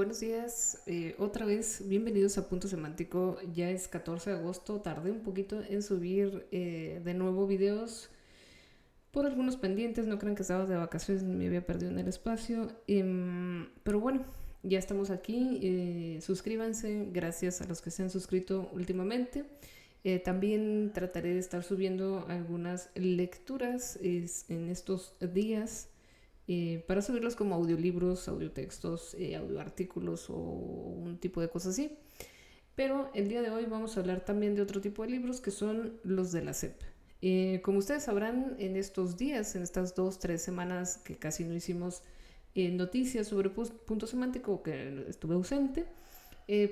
Buenos días, otra vez, bienvenidos a Punto Semántico. Ya es 14 de agosto, tardé un poquito en subir de nuevo videos por algunos pendientes, no crean que estaba de vacaciones ni me había perdido en el espacio. Pero bueno, ya estamos aquí, suscríbanse, gracias a los que se han suscrito últimamente. También trataré de estar subiendo algunas lecturas en estos días para subirlos como audiolibros, audiotextos, audioartículos o un tipo de cosas así. Pero el día de hoy vamos a hablar también de otro tipo de libros que son los de la SEP. Como ustedes sabrán, en estos días, en estas 2, 3 semanas que casi no hicimos noticias sobre punto semántico, que estuve ausente,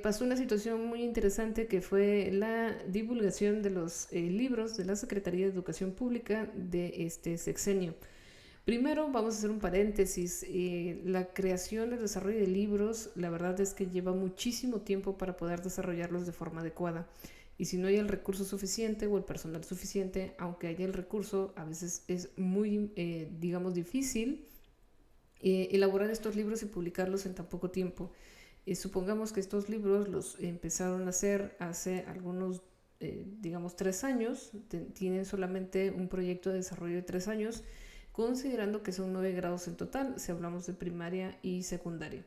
pasó una situación muy interesante que fue la divulgación de los libros de la Secretaría de Educación Pública de este sexenio. Primero vamos a hacer un paréntesis. La creación, el desarrollo de libros, la verdad es que lleva muchísimo tiempo para poder desarrollarlos de forma adecuada. Y si no hay el recurso suficiente o el personal suficiente, aunque haya el recurso, a veces es muy, digamos, difícil elaborar estos libros y publicarlos en tan poco tiempo. Supongamos que estos libros los empezaron a hacer hace algunos, digamos, 3 años. Tienen solamente un proyecto de desarrollo de 3 años, considerando que son 9 grados en total, si hablamos de primaria y secundaria.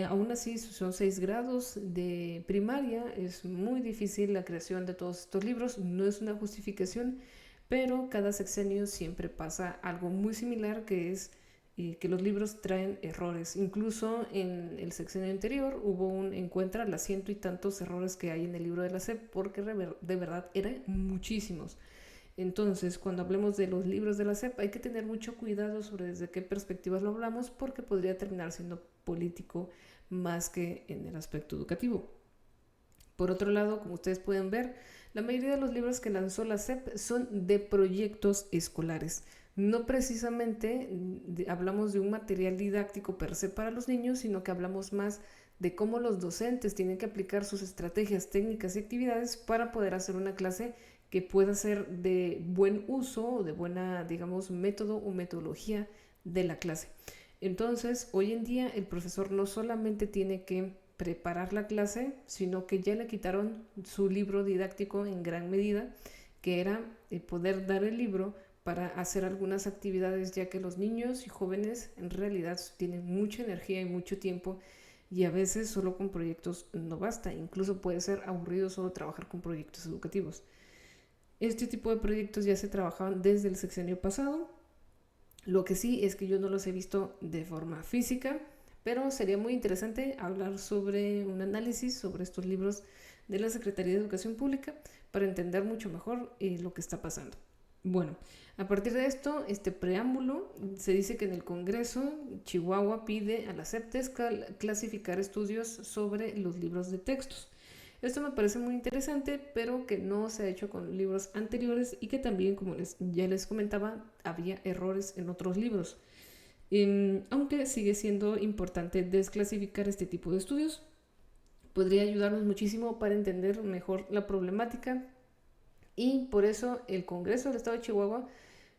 Aún así, son 6 grados de primaria, es muy difícil la creación de todos estos libros, no es una justificación, pero cada sexenio siempre pasa algo muy similar, que es que los libros traen errores. Incluso en el sexenio anterior hubo encuentra las ciento y tantos errores que hay en el libro de la SEP, porque de verdad eran muchísimos. Entonces, cuando hablemos de los libros de la SEP, hay que tener mucho cuidado sobre desde qué perspectivas lo hablamos, porque podría terminar siendo político más que en el aspecto educativo. Por otro lado, como ustedes pueden ver, la mayoría de los libros que lanzó la SEP son de proyectos escolares. No precisamente hablamos de un material didáctico per se para los niños, sino que hablamos más de cómo los docentes tienen que aplicar sus estrategias, técnicas y actividades para poder hacer una clase que pueda ser de buen uso o de buena, digamos, método o metodología de la clase. Entonces, hoy en día el profesor no solamente tiene que preparar la clase, sino que ya le quitaron su libro didáctico en gran medida, que era poder dar el libro para hacer algunas actividades, ya que los niños y jóvenes en realidad tienen mucha energía y mucho tiempo, y a veces solo con proyectos no basta, incluso puede ser aburrido solo trabajar con proyectos educativos. Este tipo de proyectos ya se trabajaban desde el sexenio pasado. Lo que sí es que yo no los he visto de forma física, pero sería muy interesante hablar sobre un análisis sobre estos libros de la Secretaría de Educación Pública para entender mucho mejor lo que está pasando. Bueno, a partir de esto, este preámbulo, se dice que en el Congreso, Chihuahua pide a la CEPTES clasificar estudios sobre los libros de textos. Esto me parece muy interesante, pero que no se ha hecho con libros anteriores y que también, como ya les comentaba, había errores en otros libros. Aunque sigue siendo importante desclasificar este tipo de estudios, podría ayudarnos muchísimo para entender mejor la problemática, y por eso el Congreso del Estado de Chihuahua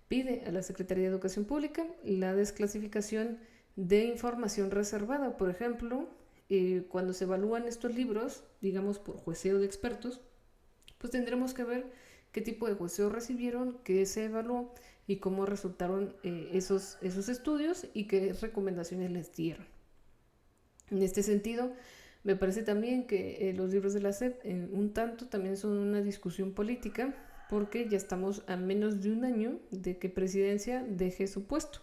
pide a la Secretaría de Educación Pública la desclasificación de información reservada. Por ejemplo, cuando se evalúan estos libros, digamos por jueceo de expertos, pues tendremos que ver qué tipo de jueceo recibieron, qué se evaluó y cómo resultaron esos estudios y qué recomendaciones les dieron. En este sentido, me parece también que los libros de la SEP un tanto también son una discusión política, porque ya estamos a menos de un año de que Presidencia deje su puesto,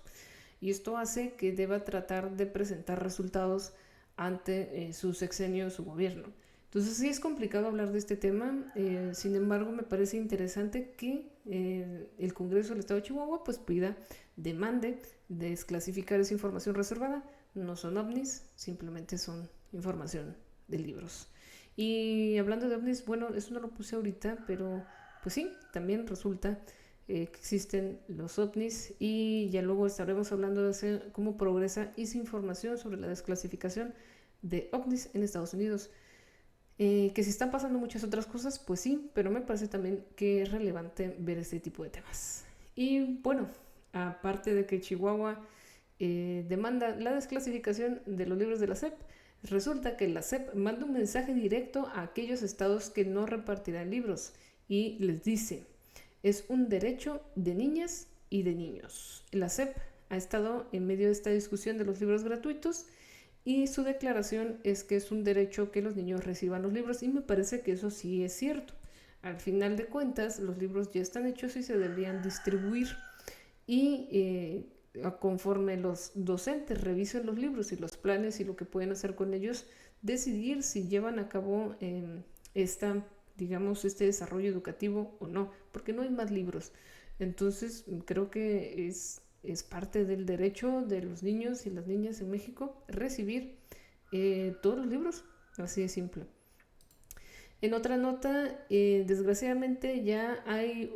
y esto hace que deba tratar de presentar resultados ante su sexenio, su gobierno. Entonces sí es complicado hablar de este tema, sin embargo me parece interesante que el Congreso del Estado de Chihuahua pues demande desclasificar esa información reservada. No son ovnis, simplemente son información de libros. Y hablando de ovnis, bueno, eso no lo puse ahorita, pero pues sí, también resulta que existen los ovnis, y ya luego estaremos hablando de cómo progresa esa información sobre la desclasificación de ovnis en Estados Unidos. Que se están pasando muchas otras cosas, pues sí, pero me parece también que es relevante ver este tipo de temas. Y bueno, aparte de que Chihuahua demanda la desclasificación de los libros de la SEP, Resulta que la SEP manda un mensaje directo a aquellos estados que no repartirán libros y les dice, es un derecho de niñas y de niños. La SEP ha estado en medio de esta discusión de los libros gratuitos y su declaración es que es un derecho que los niños reciban los libros y me parece que eso sí es cierto. Al final de cuentas, los libros ya están hechos y se deberían distribuir y conforme los docentes revisen los libros y los planes y lo que pueden hacer con ellos, decidir si llevan a cabo este desarrollo educativo o no, porque no hay más libros. Entonces, creo que es parte del derecho de los niños y las niñas en México recibir todos los libros, así de simple. En otra nota, desgraciadamente ya hay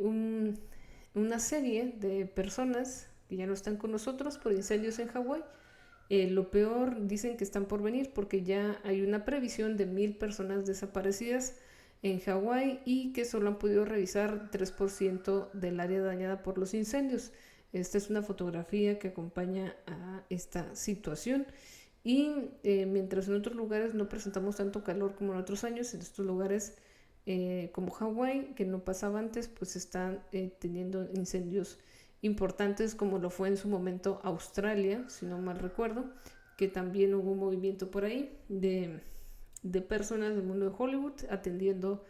una serie de personas que ya no están con nosotros por incendios en Hawái. Lo peor dicen que están por venir porque ya hay una previsión de 1000 personas desaparecidas en Hawái y que solo han podido revisar 3% del área dañada por los incendios. Esta es una fotografía que acompaña a esta situación. Y mientras en otros lugares no presentamos tanto calor como en otros años, en estos lugares como Hawái, que no pasaba antes, pues están teniendo incendios importantes como lo fue en su momento Australia, si no mal recuerdo, que también hubo un movimiento por ahí de personas del mundo de Hollywood atendiendo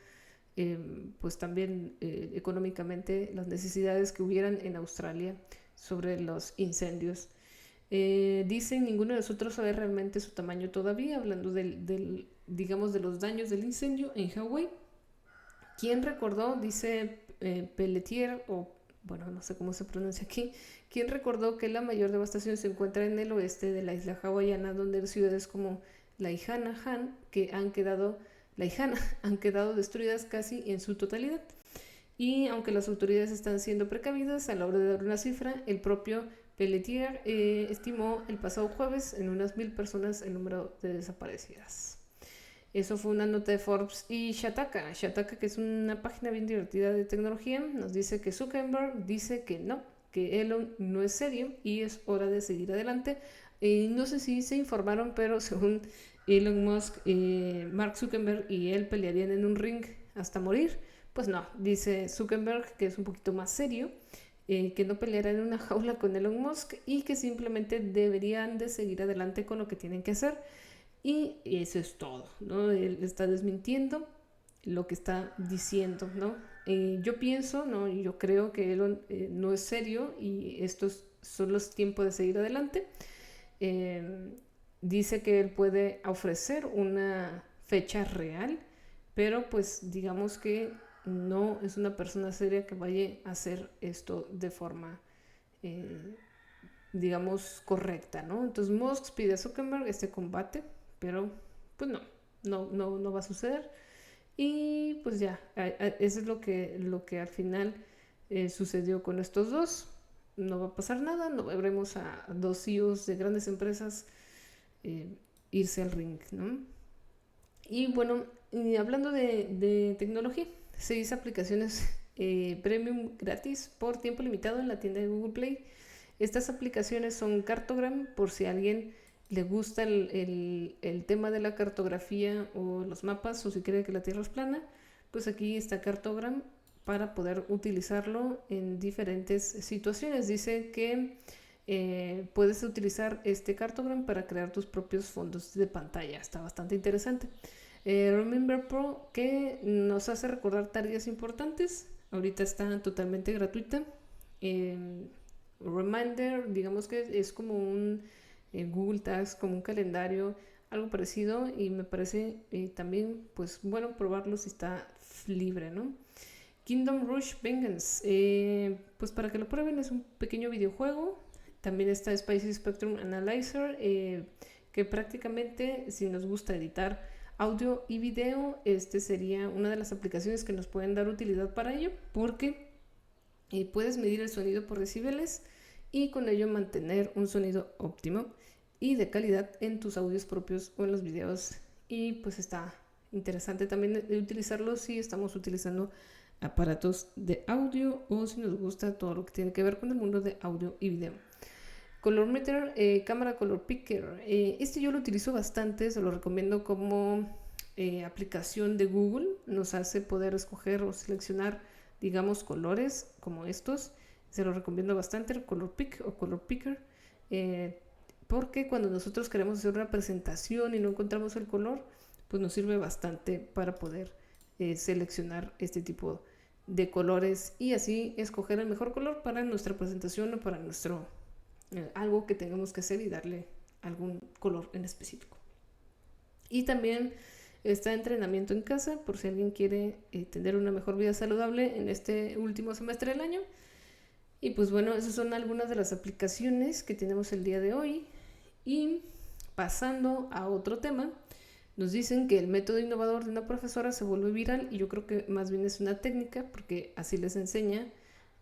pues también económicamente las necesidades que hubieran en Australia sobre los incendios. Dicen, ninguno de nosotros sabe realmente su tamaño todavía, hablando digamos, de los daños del incendio en Hawái. ¿Quién recordó? Dice Pelletier, o bueno, no sé cómo se pronuncia aquí. ¿Quién recordó que la mayor devastación se encuentra en el oeste de la isla hawaiana, donde ciudades como Laihana Han, han quedado destruidas casi en su totalidad? Y aunque las autoridades están siendo precavidas a la hora de dar una cifra, el propio Pelletier estimó el pasado jueves en unas 1000 personas el número de desaparecidas. Eso fue una nota de Forbes. Y Shataka, que es una página bien divertida de tecnología, nos dice que Zuckerberg dice que no, que Elon no es serio y es hora de seguir adelante. No sé si se informaron, pero según Elon Musk, Mark Zuckerberg y él pelearían en un ring hasta morir. Pues no, dice Zuckerberg que es un poquito más serio, que no peleará en una jaula con Elon Musk y que simplemente deberían de seguir adelante con lo que tienen que hacer. Y eso es todo, ¿no? Él está desmintiendo lo que está diciendo, ¿no? Yo pienso, ¿no? Yo creo que Elon no es serio y estos son los tiempos de seguir adelante. Dice que él puede ofrecer una fecha real, pero pues digamos que no es una persona seria que vaya a hacer esto de forma, digamos, correcta, ¿no? Entonces Musk pide a Zuckerberg este combate, pero pues no va a suceder. Y pues ya, eso es lo que al final sucedió con estos dos. No va a pasar nada, no veremos a dos CEOs de grandes empresas irse al ring, ¿no? Y bueno, hablando de tecnología, 6 aplicaciones premium gratis por tiempo limitado en la tienda de Google Play. Estas aplicaciones son Cartogram, por si a alguien le gusta el tema de la cartografía o los mapas, o si cree que la Tierra es plana, pues aquí está Cartogram para poder utilizarlo en diferentes situaciones. Dice que puedes utilizar este Cartogram para crear tus propios fondos de pantalla. Está bastante interesante. Remember Pro, que nos hace recordar tareas importantes. Ahorita está totalmente gratuita. Reminder, digamos que es como un Google Tags, como un calendario, algo parecido, y me parece también pues bueno probarlo si está libre, ¿no? Kingdom Rush Vengeance, pues para que lo prueben, es un pequeño videojuego. También está Spicy Spectrum Analyzer, que prácticamente, si nos gusta editar audio y video, este sería una de las aplicaciones que nos pueden dar utilidad para ello, porque puedes medir el sonido por decibeles y con ello mantener un sonido óptimo y de calidad en tus audios propios o en los videos. Y pues está interesante también de utilizarlo si estamos utilizando aparatos de audio o si nos gusta todo lo que tiene que ver con el mundo de audio y video. Colorimeter, cámara Color Picker. Este yo lo utilizo bastante, se lo recomiendo como aplicación de Google. Nos hace poder escoger o seleccionar, digamos, colores como estos. Se lo recomiendo bastante, el Color Pick o Color Picker. Porque cuando nosotros queremos hacer una presentación y no encontramos el color, pues nos sirve bastante para poder seleccionar este tipo de colores y así escoger el mejor color para nuestra presentación o para nuestro algo que tengamos que hacer y darle algún color en específico. Y también está entrenamiento en casa por si alguien quiere tener una mejor vida saludable en este último semestre del año. Y pues bueno, esas son algunas de las aplicaciones que tenemos el día de hoy. Y pasando a otro tema, nos dicen que el método innovador de una profesora se vuelve viral y yo creo que más bien es una técnica porque así les enseña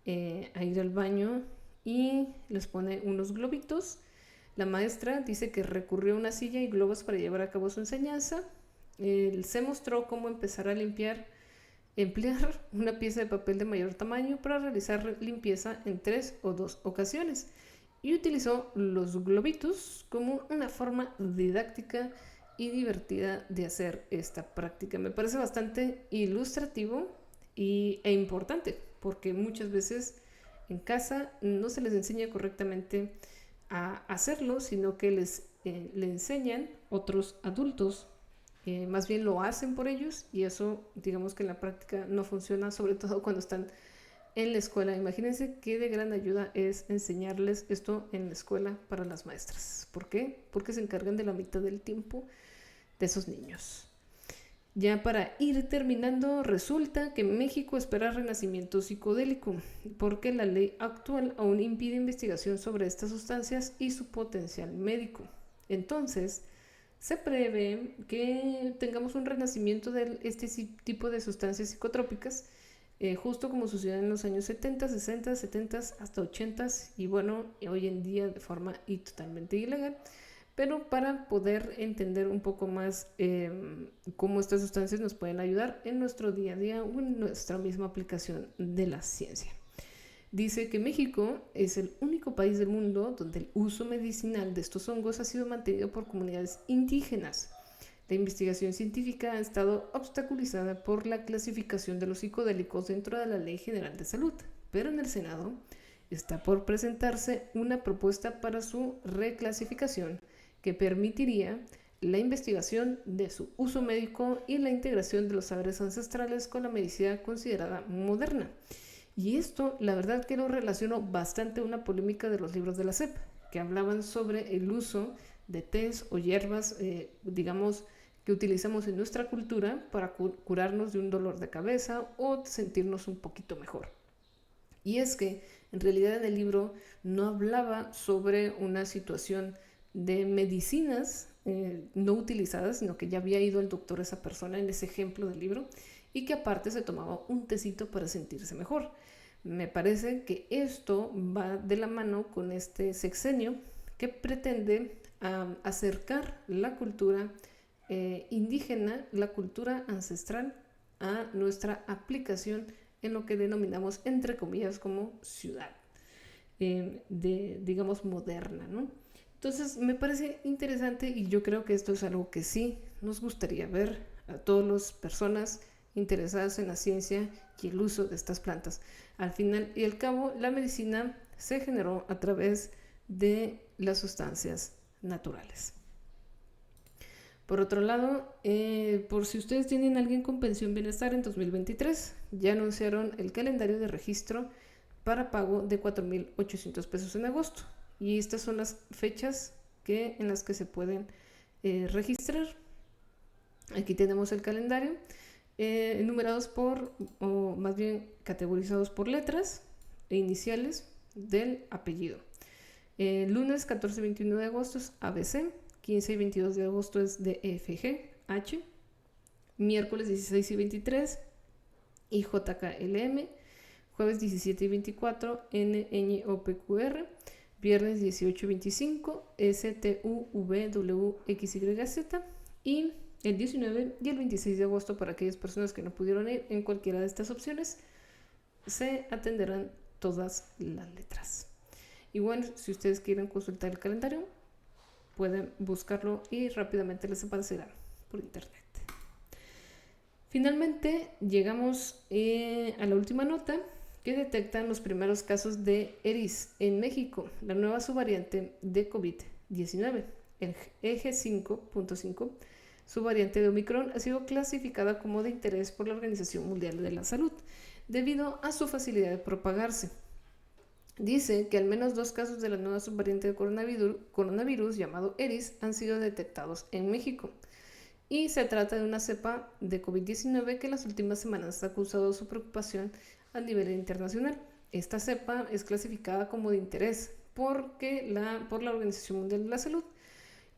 a ir al baño y les pone unos globitos. La maestra dice que recurrió a una silla y globos para llevar a cabo su enseñanza. Se mostró cómo empezar a emplear una pieza de papel de mayor tamaño para realizar limpieza en 3 o 2 ocasiones y utilizó los globitos como una forma didáctica y divertida de hacer esta práctica. Me parece bastante ilustrativo e importante porque muchas veces en casa no se les enseña correctamente a hacerlo, sino que le enseñan otros adultos. Más bien lo hacen por ellos y eso digamos que en la práctica no funciona, sobre todo cuando están en la escuela. Imagínense qué de gran ayuda es enseñarles esto en la escuela para las maestras. ¿Por qué? Porque se encargan de la mitad del tiempo de esos niños. Ya para ir terminando, resulta que México espera renacimiento psicodélico porque la ley actual aún impide investigación sobre estas sustancias y su potencial médico. Entonces, se prevé que tengamos un renacimiento de este tipo de sustancias psicotrópicas, justo como sucedió en los años 70, 60, 70 hasta 80 y bueno, hoy en día de forma totalmente ilegal. Pero para poder entender un poco más cómo estas sustancias nos pueden ayudar en nuestro día a día o en nuestra misma aplicación de la ciencia. Dice que México es el único país del mundo donde el uso medicinal de estos hongos ha sido mantenido por comunidades indígenas. La investigación científica ha estado obstaculizada por la clasificación de los psicodélicos dentro de la Ley General de Salud, pero en el Senado está por presentarse una propuesta para su reclasificación que permitiría la investigación de su uso médico y la integración de los saberes ancestrales con la medicina considerada moderna. Y esto, la verdad que lo relaciono bastante a una polémica de los libros de la SEP, que hablaban sobre el uso de tés o hierbas, digamos, que utilizamos en nuestra cultura para curarnos de un dolor de cabeza o sentirnos un poquito mejor. Y es que, en realidad, en el libro no hablaba sobre una situación de medicinas no utilizadas, sino que ya había ido el doctor esa persona en ese ejemplo del libro y que aparte se tomaba un tecito para sentirse mejor. Me parece que esto va de la mano con este sexenio que pretende acercar la cultura indígena, la cultura ancestral a nuestra aplicación en lo que denominamos entre comillas como ciudad, digamos moderna, ¿no? Entonces me parece interesante y yo creo que esto es algo que sí nos gustaría ver a todas las personas interesadas en la ciencia y el uso de estas plantas. Al final y al cabo, la medicina se generó a través de las sustancias naturales. Por otro lado, por si ustedes tienen alguien con pensión bienestar en 2023, ya anunciaron el calendario de registro para pago de 4,800 pesos en agosto. Y estas son las fechas en las que se pueden registrar. Aquí tenemos el calendario, enumerados o más bien categorizados por letras e iniciales del apellido. Lunes 14 y 21 de agosto es ABC, 15 y 22 de agosto es DFG, H, miércoles 16 y 23 IJKLM, jueves 17 y 24 NNOPQR, viernes 18 y 25 STUVWXYZ y el 19 y el 26 de agosto para aquellas personas que no pudieron ir en cualquiera de estas opciones se atenderán todas las letras. Igual, si ustedes quieren consultar el calendario, pueden buscarlo y rápidamente les aparecerá por internet. Finalmente, llegamos a la última nota, que detectan los primeros casos de ERIS en México, la nueva subvariante de COVID-19. El EG5.5, subvariante de Omicron, ha sido clasificada como de interés por la Organización Mundial de la Salud, debido a su facilidad de propagarse. Dice que al menos 2 casos de la nueva subvariante de coronavirus llamado ERIS han sido detectados en México. Y se trata de una cepa de COVID-19 que en las últimas semanas ha causado su preocupación a nivel internacional. Esta cepa es clasificada como de interés por la Organización Mundial de la Salud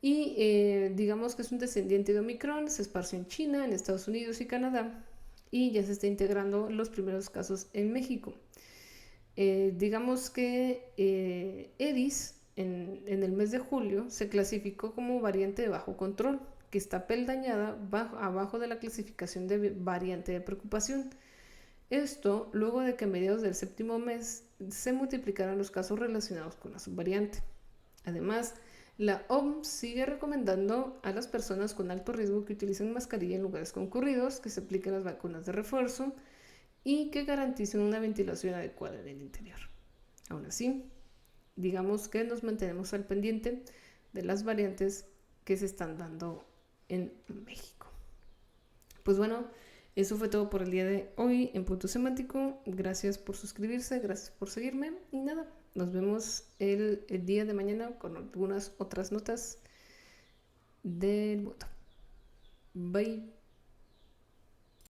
y digamos que es un descendiente de Omicron, se esparció en China, en Estados Unidos y Canadá y ya se está integrando los primeros casos en México. Digamos que ERIS en el mes de julio se clasificó como variante de bajo control, que está peldañada abajo de la clasificación de variante de preocupación. Esto luego de que a mediados del séptimo mes se multiplicaron los casos relacionados con la subvariante. Además, la OMS sigue recomendando a las personas con alto riesgo que utilicen mascarilla en lugares concurridos, que se apliquen las vacunas de refuerzo y que garanticen una ventilación adecuada en el interior. Aún así, digamos que nos mantenemos al pendiente de las variantes que se están dando en México. Pues bueno, eso fue todo por el día de hoy en Punto Semántico. Gracias por suscribirse, gracias por seguirme y nada, nos vemos el día de mañana con algunas otras notas del mundo. Bye.